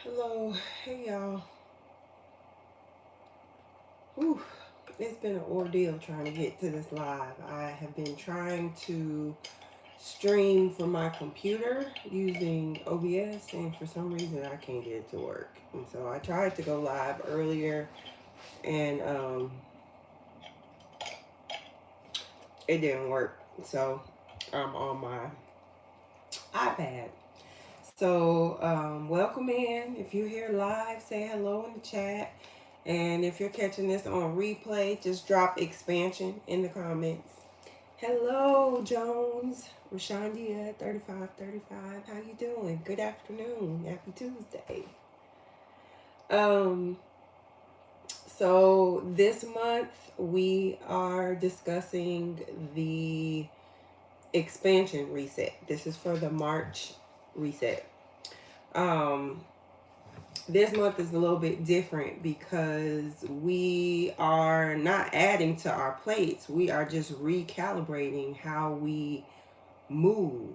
Hello, hey y'all. Whew, it's been an ordeal trying to get to this live. I have been trying to stream from my computer using OBS, and for some reason I can't get it to work. And so I tried to go live earlier, and it didn't work. So I'm on my iPad. So welcome in. If you're here live, say hello in the chat. And if you're catching this on replay, just drop expansion in the comments. Hello, Jones. Rashandia, 3535. How you doing? Good afternoon. Happy Tuesday. Um, so this month we are discussing the expansion reset. This is for the March reset. Um, this month is a little bit different because we are not adding to our plates. We are just recalibrating how we move.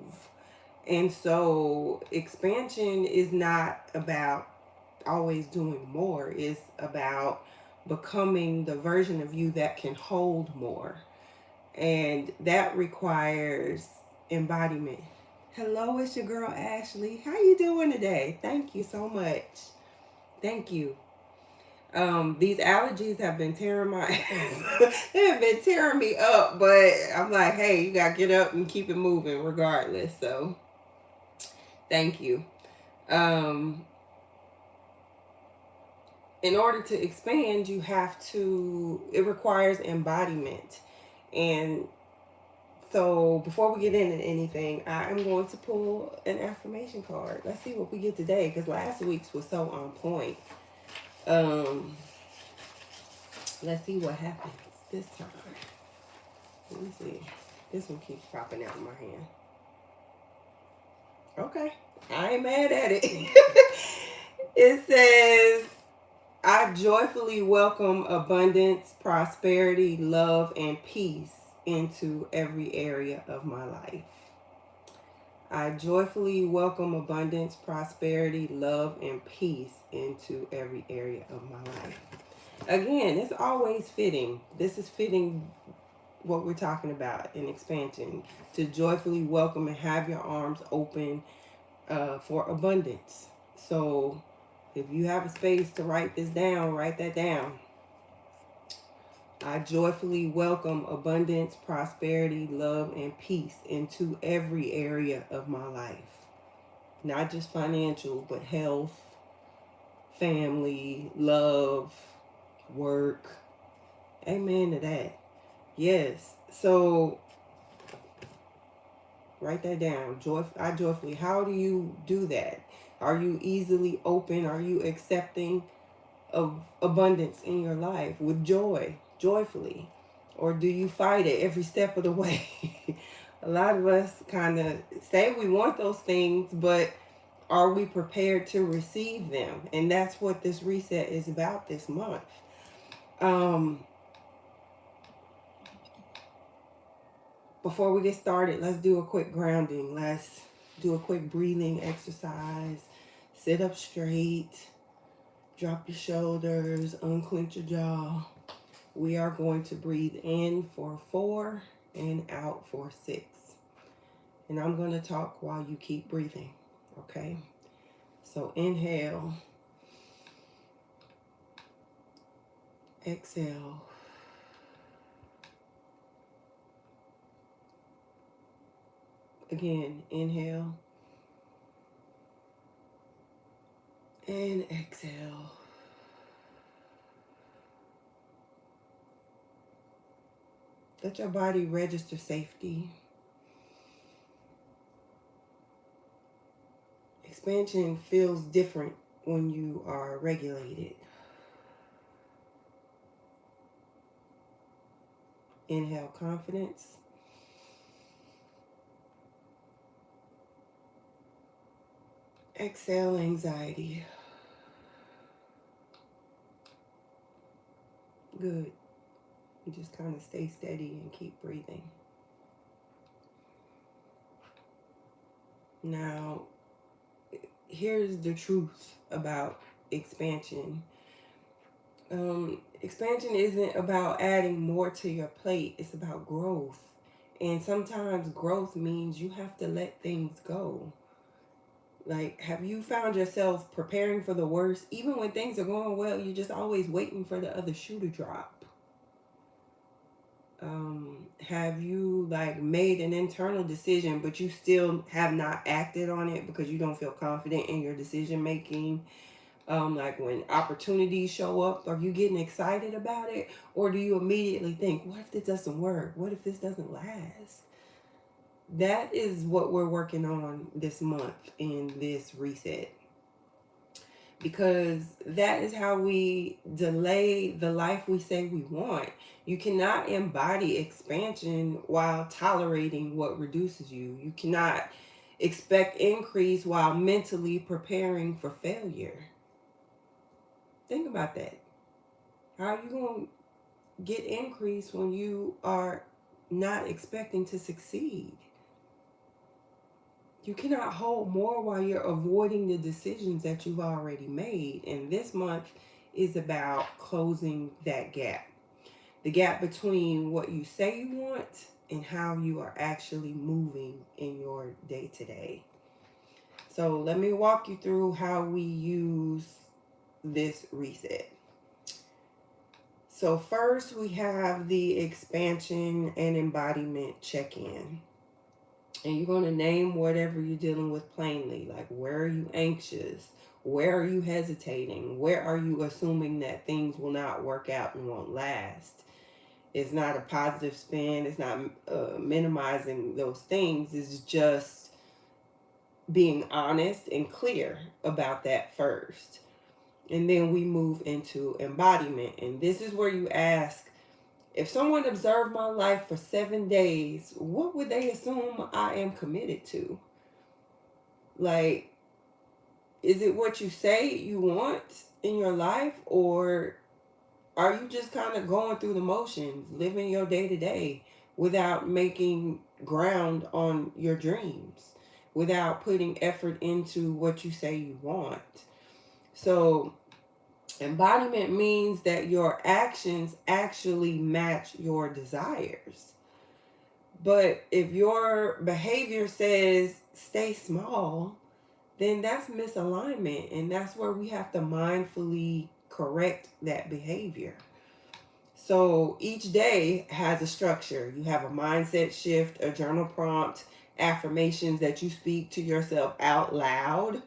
And so expansion is not about always doing more. It's about becoming the version of you that can hold more. And that requires embodiment. Hello, it's your girl Ashley. How you doing today? Thank you so much. Thank you. These allergies have been tearing my they have been tearing me up, but I'm like, hey, you gotta get up and keep it moving regardless. So thank you. Um, in order to expand, you have to, it requires embodiment. And so before we get into anything, I am going to pull an affirmation card. Let's see what we get today, because last week's was so on point. Um, let's see what happens this time. Let me see. This one keeps popping out in my hand. Okay. I ain't mad at it. It says, I joyfully welcome abundance, prosperity, love, and peace into every area of my life. I joyfully welcome abundance, prosperity, love, and peace into every area of my life. Again, it's always fitting. This is fitting what we're talking about in expansion, to joyfully welcome and have your arms open for abundance. So if you have a space to write this down, write that down. I joyfully welcome abundance, prosperity, love, and peace into every area of my life. Not just financial, but health, family, love, work. Amen to that. Yes. So write that down. I joyfully. How do you do that? Are you easily open? Are you accepting of abundance in your life with joy, joyfully? Or do you fight it every step of the way? A lot of us kind of say we want those things, but are we prepared to receive them? And that's what this reset is about this month. Before we get started, let's do a quick grounding. Let's do a quick breathing exercise. Sit up straight. Drop your shoulders. Unclench your jaw. We are going to breathe in for 4 and out for 6. And I'm going to talk while you keep breathing. Okay? So inhale. Exhale. Again, inhale. And exhale. Let your body register safety. Expansion feels different when you are regulated. Inhale, confidence. Exhale, anxiety. Good. You just kind of stay steady and keep breathing. Now, here's the truth about expansion. Expansion isn't about adding more to your plate, it's about growth. And sometimes growth means you have to let things go. Like, have you found yourself preparing for the worst? Even when things are going well, you're just always waiting for the other shoe to drop. Have you like made an internal decision, but you still have not acted on it because you don't feel confident in your decision making? Like when opportunities show up, are you getting excited about it? Or do you immediately think, what if this doesn't work? What if this doesn't last? That is what we're working on this month in this reset. Because that is how we delay the life we say we want. You cannot embody expansion while tolerating what reduces you. You cannot expect increase while mentally preparing for failure. Think about that. How are you going to get increase when you are not expecting to succeed? You cannot hold more while you're avoiding the decisions that you've already made. And this month is about closing that gap. The gap between what you say you want and how you are actually moving in your day to day. So let me walk you through how we use this reset. So first we have the expansion and embodiment check-in. And you're going to name whatever you're dealing with plainly. Like, where are you anxious? Where are you hesitating? Where are you assuming that things will not work out and won't last? It's not a positive spin. It's not minimizing those things. It's just being honest and clear about that first. And then we move into embodiment. And this is where you ask, if someone observed my life for 7 days, what would they assume I am committed to? Like, is it what you say you want in your life, or are you just kind of going through the motions, living your day to day without making ground on your dreams, without putting effort into what you say you want? So embodiment means that your actions actually match your desires. But if your behavior says stay small, then that's misalignment. And that's where we have to mindfully correct that behavior. So each day has a structure. You have a mindset shift, a journal prompt, affirmations that you speak to yourself out loud,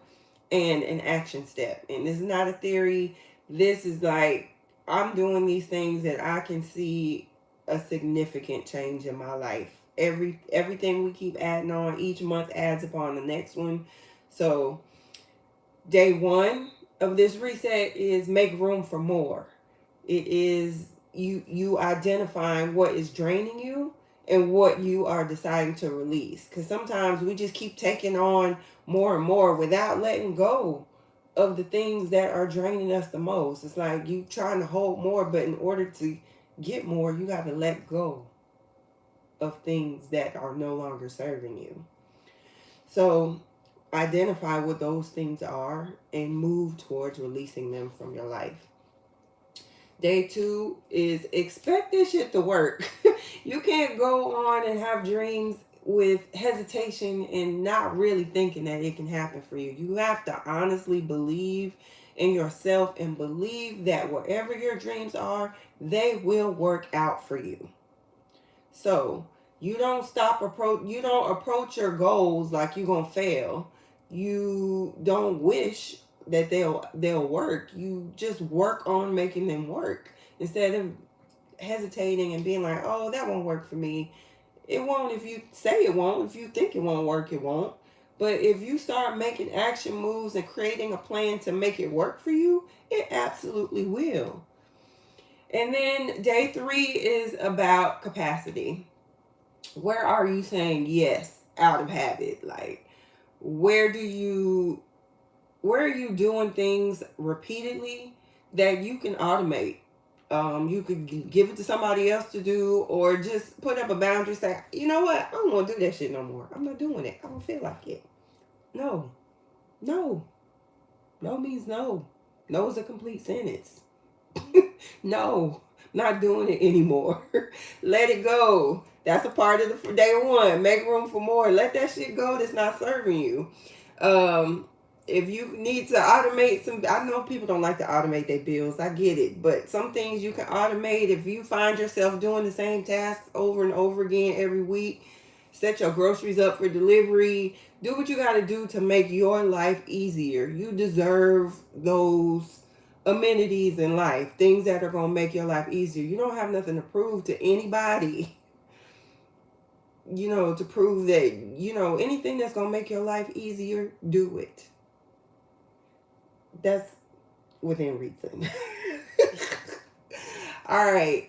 and an action step. And this is not a theory. This is like, I'm doing these things and I can see a significant change in my life. Everything we keep adding on, each month adds upon the next one. So day one of this reset is make room for more. It is you identifying what is draining you and what you are deciding to release. Because sometimes we just keep taking on more and more without letting go of the things that are draining us the most. It's like you trying to hold more, but in order to get more, you got to let go of things that are no longer serving you. So identify what those things are and move towards releasing them from your life. Day two is expect this shit to work. You can't go on and have dreams with hesitation and not really thinking that it can happen for you. You have to honestly believe in yourself and believe that wherever your dreams are, they will work out for you. So you don't approach your goals like you're gonna fail. You don't wish that they'll work. You just work on making them work instead of hesitating and being like, oh, that won't work for me. It won't if you say it won't. If you think it won't work, it won't. But if you start making action moves and creating a plan to make it work for you, it absolutely will. And then day three is about capacity. Where are you saying yes out of habit? Like, where are you doing things repeatedly that you can automate? You could give it to somebody else to do, or just put up a boundary. Say, you know what? I don't want to do that shit no more. I'm not doing it. I don't feel like it. No. No. No means no. No is a complete sentence. No, not doing it anymore. Let it go. That's a part of the day one. Make room for more. Let that shit go that's not serving you. Um, if you need to automate some, I know people don't like to automate their bills. I get it. But some things you can automate. If you find yourself doing the same tasks over and over again every week, set your groceries up for delivery. Do what you got to do to make your life easier. You deserve those amenities in life, things that are going to make your life easier. You don't have nothing to prove to anybody, to prove that, anything that's going to make your life easier, do it. That's within reason. All right.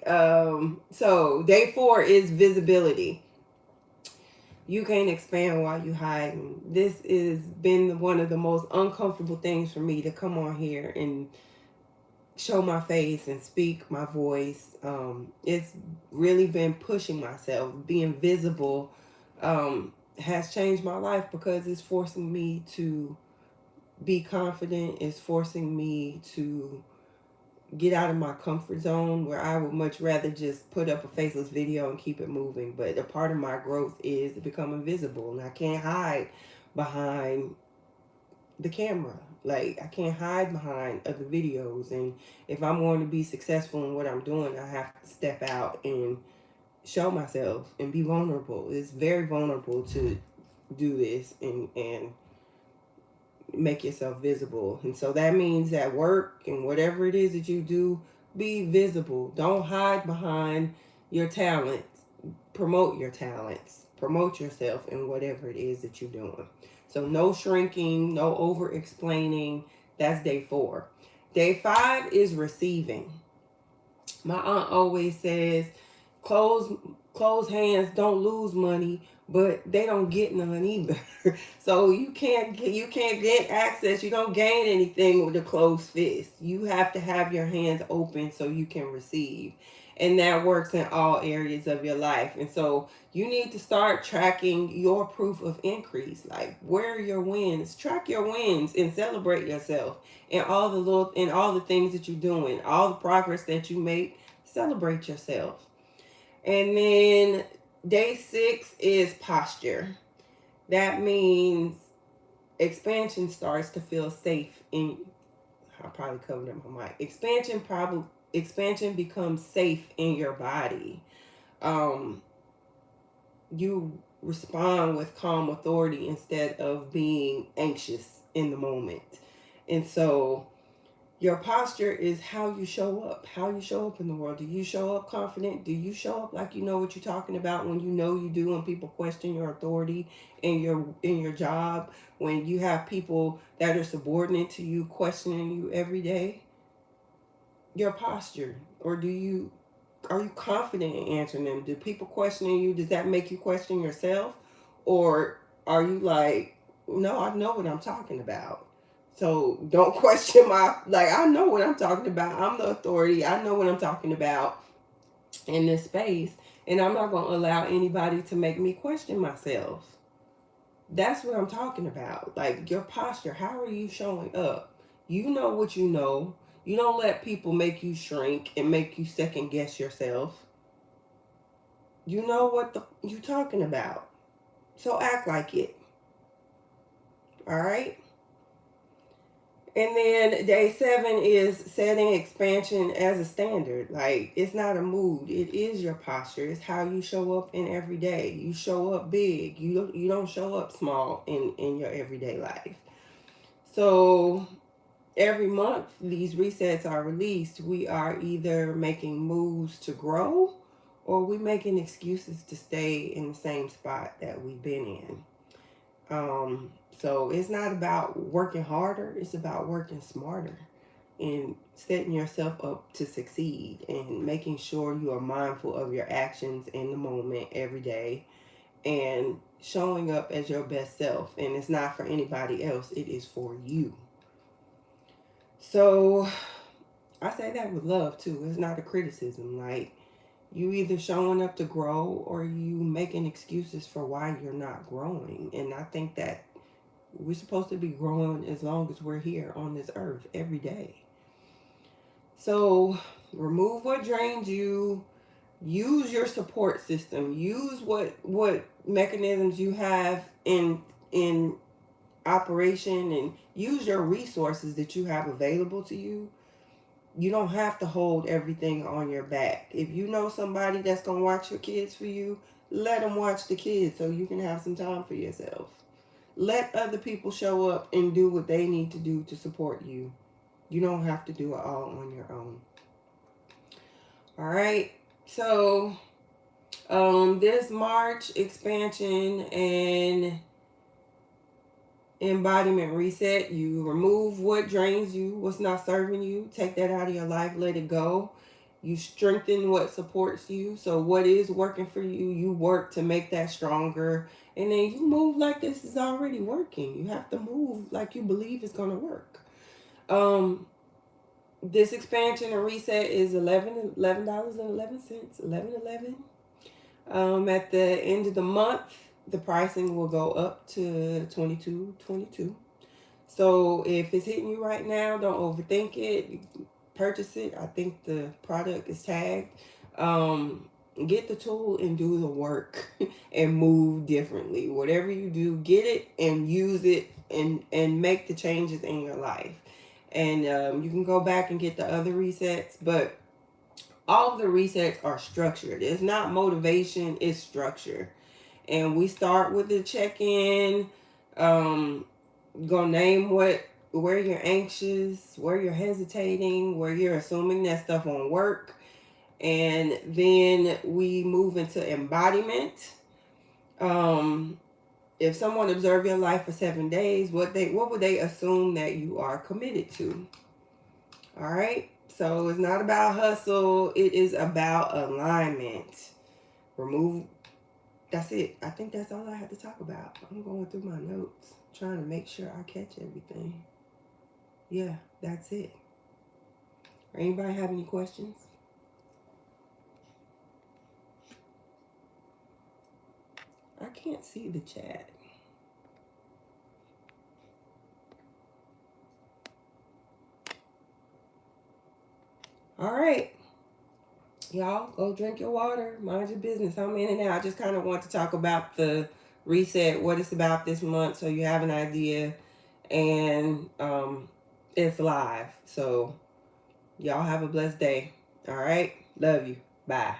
So day 4 is visibility. You can't expand while you hide. This has been one of the most uncomfortable things for me, to come on here and show my face and speak my voice. It's really been pushing myself. Being visible has changed my life, because it's forcing me to be confident. It's forcing me to get out of my comfort zone, where I would much rather just put up a faceless video and keep it moving. But a part of my growth is becoming visible, and I can't hide behind the camera. Like, I can't hide behind other videos. And if I'm going to be successful in what I'm doing, I have to step out and show myself and be vulnerable. It's very vulnerable to do this and make yourself visible. And so that means at work and whatever it is that you do, be visible. Don't hide behind your talents. Promote your talents. Promote yourself in whatever it is that you're doing. So no shrinking, no over explaining. That's day 4. Day 5 is receiving. My aunt always says, closed hands don't lose money, but they don't get none either. So you can't get access. You don't gain anything with a closed fist. You have to have your hands open so you can receive. And that works in all areas of your life. And so you need to start tracking your proof of increase. Like, where are your wins? Track your wins and celebrate yourself and all the things that you're doing, all the progress that you make. Celebrate yourself. And then day 6 is posture. That means expansion starts to feel safe in. I probably covered up my mic. Expansion becomes safe in your body. You respond with calm authority instead of being anxious in the moment. And so your posture is how you show up in the world. Do you show up confident? Do you show up like you know what you're talking about when you know you do, and people question your authority in your job, when you have people that are subordinate to you questioning you every day? Your posture. Or are you confident in answering them? Do people questioning you, does that make you question yourself? Or are you like, no, I know what I'm talking about, so don't question I know what I'm talking about. I'm the authority. I know what I'm talking about in this space. And I'm not going to allow anybody to make me question myself. That's what I'm talking about. Like, your posture. How are you showing up? You know what you know. You don't let people make you shrink and make you second guess yourself. You know what you're talking about. So act like it. All right? And then day 7 is setting expansion as a standard. Like, it's not a mood. It is your posture. It's how you show up in every day. You show up big. You don't show up small in your everyday life. So every month these resets are released, we are either making moves to grow, or we making excuses to stay in the same spot that we've been in. So it's not about working harder, it's about working smarter and setting yourself up to succeed, and making sure you are mindful of your actions in the moment every day, and showing up as your best self. And it's not for anybody else, it is for you. So I say that with love too. It's not a criticism. Like, you either showing up to grow, or you making excuses for why you're not growing. And I think that We're supposed to be growing as long as we're here on this earth every day. So remove what drains you. Use your support system. Use what mechanisms you have in operation, and use your resources that you have available to you. You don't have to hold everything on your back. If you know somebody that's going to watch your kids for you, let them watch the kids so you can have some time for yourself. Let other people show up and do what they need to do to support you. You don't have to do it all on your own. All right. So, this March expansion and embodiment reset, you remove what drains you, what's not serving you, take that out of your life, let it go. You strengthen what supports you. So what is working for you, you work to make that stronger, and then you move like this is already working. You have to move like you believe it's going to work. This expansion and reset is $11.11, 11.11. At the end of the month, the pricing will go up to $22.22. So if it's hitting you right now, don't overthink it. Purchase it. I think the product is tagged. Get the tool and do the work and move differently. Whatever you do, get it and use it and make the changes in your life. And you can go back and get the other resets, but all of the resets are structured. It's not motivation, it's structure. And we start with the check-in. Gonna name where you're anxious, where you're hesitating, where you're assuming that stuff won't work. And then we move into embodiment. If someone observed your life for 7 days, what would they assume that you are committed to? All right. So it's not about hustle. It is about alignment. Remove. That's it. I think that's all I have to talk about. I'm going through my notes, trying to make sure I catch everything. Yeah, that's it. Anybody have any questions? I can't see the chat. All right. Y'all, go drink your water. Mind your business. I'm in and out. I just kind of want to talk about the reset, what it's about this month, so you have an idea. And it's live. So y'all have a blessed day. All right. Love you. Bye.